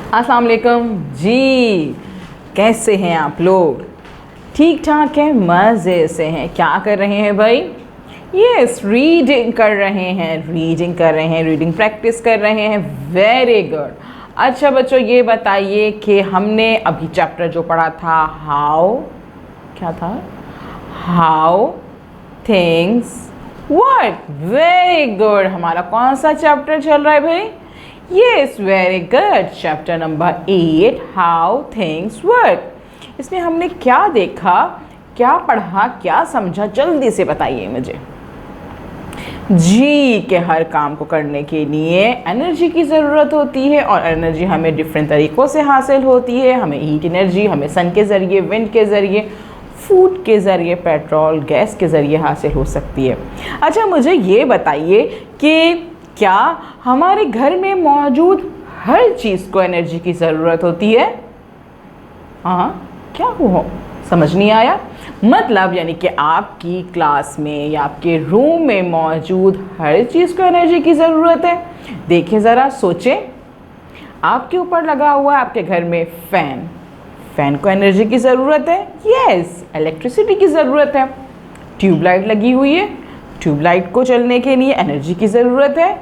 अस्सलाम वालेकुम जी। कैसे हैं आप लोग? ठीक ठाक है, मज़े से हैं। क्या कर रहे हैं भाई? यस, रीडिंग कर रहे हैं, रीडिंग प्रैक्टिस कर रहे हैं। Very good. अच्छा बच्चों, ये बताइए कि हमने अभी चैप्टर जो पढ़ा था क्या था? How things work. Very good. हमारा कौन सा चैप्टर चल रहा है भाई? Yes, very good. Chapter number 8, how things work. इसमें हमने क्या देखा, क्या पढ़ा, क्या समझा, जल्दी से बताइए मुझे जी। कि हर काम को करने के लिए एनर्जी की ज़रूरत होती है और एनर्जी हमें डिफरेंट तरीक़ों से हासिल होती है। हमें हीट एनर्जी हमें सन के ज़रिए, विंड के ज़रिए, फूड के ज़रिए, पेट्रोल, गैस के ज़रिए हासिल हो सकती है। अच्छा, मुझे ये बताइए कि क्या हमारे घर में मौजूद हर चीज़ को एनर्जी की ज़रूरत होती है? हाँ, क्या हुआ? समझ नहीं आया? मतलब यानी कि आपकी क्लास में या आपके रूम में मौजूद हर चीज़ को एनर्जी की ज़रूरत है। देखें ज़रा, सोचें। आपके ऊपर लगा हुआ है आपके घर में फ़ैन को एनर्जी की ज़रूरत है। यस, इलेक्ट्रिसिटी की ज़रूरत है। ट्यूबलाइट लगी हुई है, ट्यूबलाइट को चलने के लिए एनर्जी की ज़रूरत है।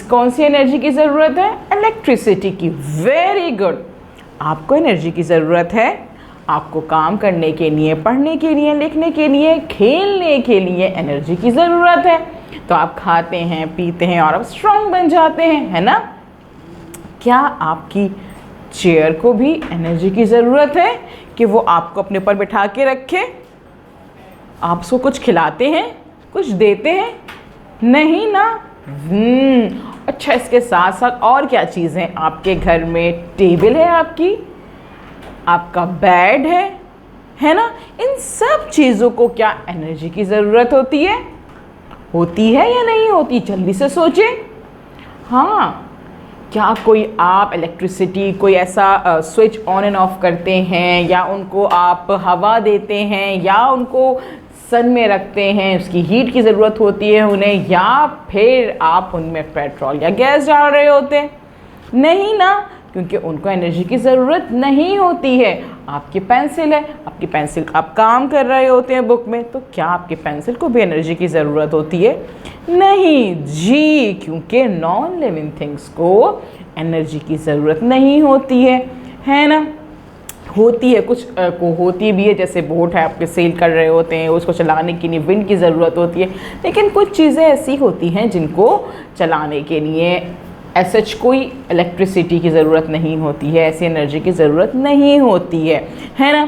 कौन सी एनर्जी की ज़रूरत है? इलेक्ट्रिसिटी की। Very good. आपको एनर्जी की ज़रूरत है। आपको काम करने के लिए, पढ़ने के लिए, लिखने के लिए, खेलने के लिए एनर्जी की ज़रूरत है। तो आप खाते हैं, पीते हैं और आप स्ट्रॉन्ग बन जाते हैं, है ना? क्या आपकी चेयर को भी एनर्जी की ज़रूरत है कि वो आपको अपने ऊपर बिठा के रखे? आप उसको कुछ खिलाते हैं, कुछ देते हैं? नहीं ना। अच्छा, इसके साथ साथ और क्या चीज़ें आपके घर में? टेबल है आपका बेड है ना? इन सब चीज़ों को क्या एनर्जी की ज़रूरत होती है? होती है या नहीं होती? जल्दी से सोचें। हाँ, क्या आप इलेक्ट्रिसिटी कोई ऐसा स्विच ऑन एंड ऑफ करते हैं, या उनको आप हवा देते हैं, या उनको सन में रखते हैं, उसकी हीट की ज़रूरत होती है उन्हें, या फिर आप उनमें पेट्रोल या गैस डाल रहे होते हैं? नहीं ना, क्योंकि उनको एनर्जी की ज़रूरत नहीं होती है। आपकी पेंसिल है, आपकी पेंसिल आप काम कर रहे होते हैं बुक में, तो क्या आपकी पेंसिल को भी एनर्जी की ज़रूरत होती है? नहीं जी, क्योंकि नॉन लिविंग थिंग्स को एनर्जी की ज़रूरत नहीं होती है ना? होती है, कुछ को होती भी है, जैसे बोट है, आपके सेल कर रहे होते हैं, उसको चलाने के लिए विंड की ज़रूरत होती है। लेकिन कुछ चीज़ें ऐसी होती हैं जिनको चलाने के लिए सच कोई इलेक्ट्रिसिटी की ज़रूरत नहीं होती है, ऐसी एनर्जी की ज़रूरत नहीं होती है ना?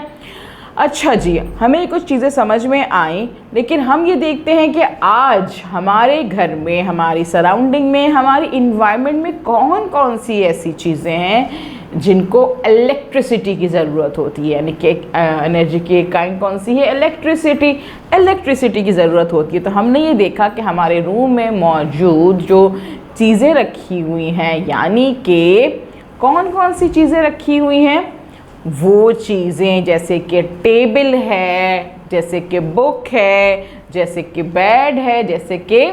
अच्छा जी, हमें कुछ चीज़ें समझ में आई, लेकिन हम ये देखते हैं कि आज हमारे घर में, हमारी सराउंडिंग में, हमारी इन्वायरमेंट में कौन कौन सी ऐसी चीज़ें हैं जिनको इलेक्ट्रिसिटी की ज़रूरत होती है। यानी कि एनर्जी की एक काइंड कौन सी है? इलेक्ट्रिसिटी की ज़रूरत होती है। तो हमने ये देखा कि हमारे रूम में मौजूद जो चीज़ें रखी हुई हैं, यानी कि कौन कौन सी चीज़ें रखी हुई हैं? वो चीज़ें जैसे कि टेबल है, जैसे कि बुक है, जैसे कि बेड है, जैसे कि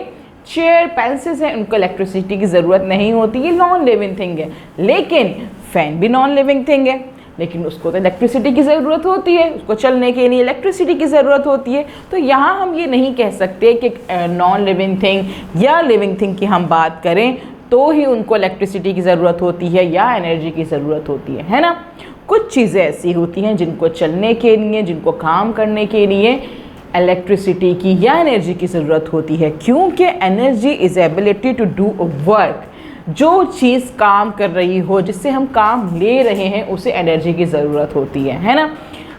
चेयर, पेंसिल्स हैं, उनको इलेक्ट्रिसिटी की ज़रूरत नहीं होती, ये नॉन लिविंग थिंग है। लेकिन फ़ैन भी नॉन लिविंग थिंग है, लेकिन उसको तो इलेक्ट्रिसिटी की ज़रूरत होती है, उसको चलने के लिए इलेक्ट्रिसिटी की ज़रूरत होती है। तो यहाँ हम ये नहीं कह सकते कि नॉन लिविंग थिंग या लिविंग थिंग की हम बात करें तो ही उनको इलेक्ट्रिसिटी की ज़रूरत होती है या एनर्जी की ज़रूरत होती है ना? कुछ चीज़ें ऐसी होती हैं जिनको चलने के लिए, जिनको काम करने के लिए इलेक्ट्रिसिटी की या एनर्जी की ज़रूरत होती है, क्योंकि energy is ability to do a work. जो चीज़ काम कर रही हो, जिससे हम काम ले रहे हैं, उसे एनर्जी की ज़रूरत होती है ना?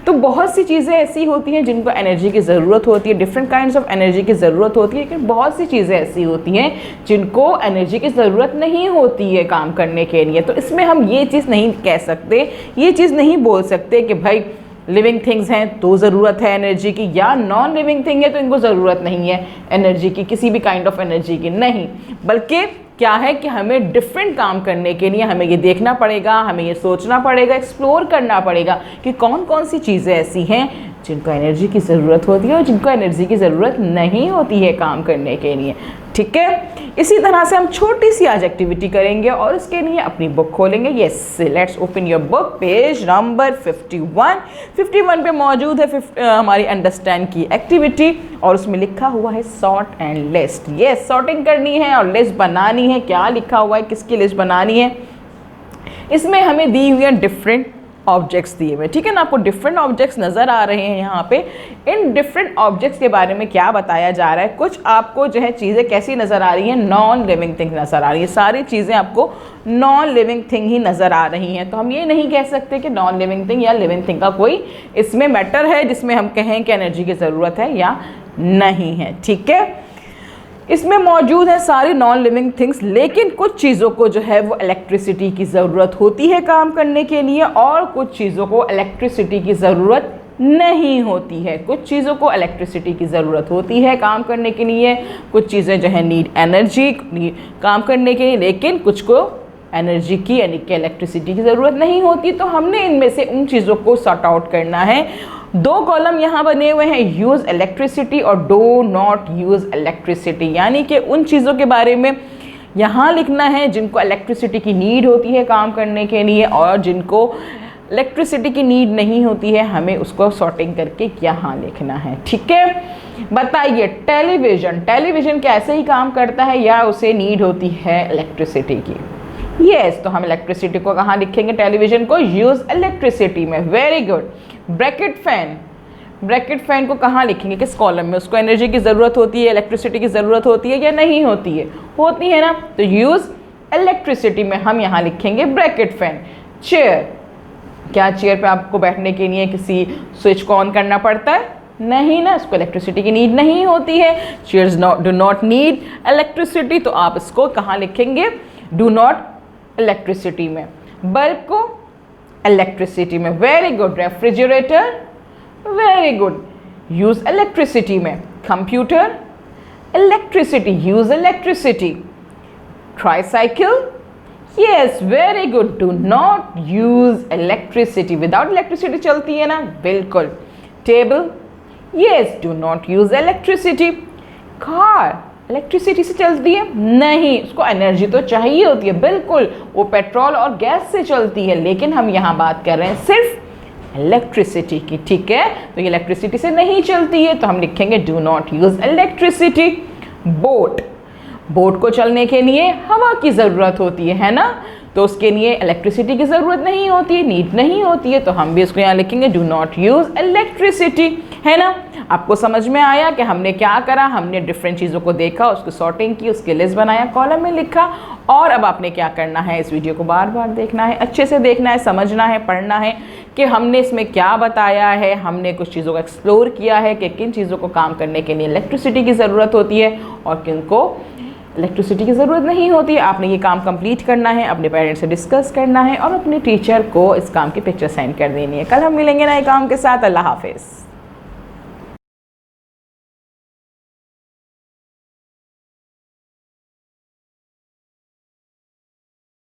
तो बहुत सी चीज़ें ऐसी होती हैं जिनको एनर्जी की ज़रूरत होती है, डिफरेंट काइंड्स ऑफ एनर्जी की ज़रूरत होती है, लेकिन बहुत सी चीज़ें ऐसी होती हैं जिनको एनर्जी की ज़रूरत नहीं होती है काम करने के लिए। तो इसमें हम ये चीज़ नहीं कह सकते, ये चीज़ नहीं बोल सकते कि भाई लिविंग थिंग्स हैं तो ज़रूरत है एनर्जी की, या नॉन लिविंग थिंग है तो इनको ज़रूरत नहीं है एनर्जी की, किसी भी काइंड ऑफ एनर्जी की। नहीं, बल्कि क्या है कि हमें डिफरेंट काम करने के लिए हमें ये देखना पड़ेगा, हमें ये सोचना पड़ेगा, एक्सप्लोर करना पड़ेगा कि कौन कौन सी चीज़ें ऐसी हैं जिनको एनर्जी की ज़रूरत होती है और जिनको एनर्जी की ज़रूरत नहीं होती है काम करने के लिए। ठीक है। इसी तरह से हम छोटी सी आज एक्टिविटी करेंगे और इसके लिए अपनी बुक खोलेंगे। Yes, let's open your book, page number 51 पे मौजूद है हमारी अंडरस्टैंड की एक्टिविटी और उसमें लिखा हुआ है sort and list. Yes, sorting करनी है और लिस्ट बनानी है। क्या लिखा हुआ है, किसकी लिस्ट बनानी है? इसमें हमें दी हुई है डिफरेंट ऑब्जेक्ट्स दिए हुए, ठीक है ना। आपको डिफरेंट ऑब्जेक्ट्स नज़र आ रहे हैं यहाँ पे। इन डिफरेंट ऑब्जेक्ट्स के बारे में क्या बताया जा रहा है? कुछ आपको जो है चीज़ें कैसी नज़र आ रही हैं? नॉन लिविंग थिंग नज़र आ रही है। सारी चीज़ें आपको नॉन लिविंग थिंग ही नज़र आ रही हैं। तो हम ये नहीं कह सकते कि नॉन लिविंग थिंग या लिविंग थिंग का कोई इसमें मैटर है जिसमें हम कहें कि एनर्जी की ज़रूरत है या नहीं है, ठीक है। इसमें मौजूद है सारी नॉन लिविंग थिंग्स, लेकिन कुछ चीज़ों को जो है वो इलेक्ट्रिसिटी की ज़रूरत होती है काम करने के लिए और कुछ चीज़ों को इलेक्ट्रिसिटी की ज़रूरत नहीं होती है। कुछ चीज़ों को इलेक्ट्रिसिटी की ज़रूरत होती है काम करने के लिए, कुछ चीज़ें जो है नीड एनर्जी काम करने के लिए, लेकिन कुछ को एनर्जी की यानी कि इलेक्ट्रिसिटी की ज़रूरत नहीं होती। तो हमने इनमें से उन चीज़ों को सॉर्ट आउट करना है। दो कॉलम यहाँ बने हुए हैं, यूज़ इलेक्ट्रिसिटी और डू नॉट यूज़ इलेक्ट्रिसिटी, यानी कि उन चीज़ों के बारे में यहाँ लिखना है जिनको इलेक्ट्रिसिटी की नीड होती है काम करने के लिए, और जिनको इलेक्ट्रिसिटी की नीड नहीं होती है हमें उसको सॉर्टिंग करके यहाँ लिखना है, ठीक है। बताइए, टेलीविज़न कैसे ही काम करता है या उसे नीड होती है इलेक्ट्रिसिटी की? यस, तो हम इलेक्ट्रिसिटी को कहाँ लिखेंगे? टेलीविज़न को यूज़ इलेक्ट्रिसिटी में। Very good. ब्रैकेट फैन को कहाँ लिखेंगे, किस कॉलम में? उसको एनर्जी की ज़रूरत होती है, इलेक्ट्रिसिटी की ज़रूरत होती है या नहीं होती है? होती है ना, तो यूज़ इलेक्ट्रिसिटी में हम यहाँ लिखेंगे ब्रैकेट फैन। चेयर, क्या चेयर पे आपको बैठने के लिए किसी स्विच को ऑन करना पड़ता है? नहीं ना, इसको इलेक्ट्रिसिटी की नीड नहीं होती है। Chairs do not need electricity, तो आप इसको कहाँ लिखेंगे? डू नॉट इलेक्ट्रिसिटी में। बल्ब को इलेक्ट्रिसिटी में। Very good. Refrigerator, very good, use electricity में। Computer, electricity, use electricity. Tricycle, yes, very good, do not use electricity. Without electricity चलती है ना, बिल्कुल। Table, yes, do not use electricity. Car electricity से चलती है? नहीं, उसको एनर्जी तो चाहिए होती है, बिल्कुल, वो पेट्रोल और गैस से चलती है, लेकिन हम यहाँ बात कर रहे हैं सिर्फ इलेक्ट्रिसिटी की, ठीक है। तो ये इलेक्ट्रिसिटी से नहीं चलती है, तो हम लिखेंगे do not use electricity. Boat को चलने के लिए हवा की ज़रूरत होती है ना, तो उसके लिए इलेक्ट्रिसिटी की ज़रूरत नहीं होती है, नीड नहीं होती है, तो हम भी इसको यहाँ लिखेंगे डू नॉट यूज़ इलेक्ट्रिसिटी, है ना। आपको समझ में आया कि हमने क्या करा? हमने डिफरेंट चीज़ों को देखा, उसकी सॉर्टिंग की, उसके लिस्ट बनाया, कॉलम में लिखा, और अब आपने क्या करना है? इस वीडियो को बार बार देखना है, अच्छे से देखना है, समझना है, पढ़ना है कि हमने इसमें क्या बताया है। हमने कुछ चीज़ों को एक्सप्लोर किया है कि किन चीज़ों को काम करने के लिए इलेक्ट्रिसिटी की ज़रूरत होती है और किन को इलेक्ट्रिसिटी की ज़रूरत नहीं होती है। आपने ये काम कंप्लीट करना है, अपने पेरेंट्स से डिस्कस करना है और अपने टीचर को इस काम की पिक्चर सेंड कर देनी है। कल हम मिलेंगे नए काम के साथ। अल्लाह हाफिज़।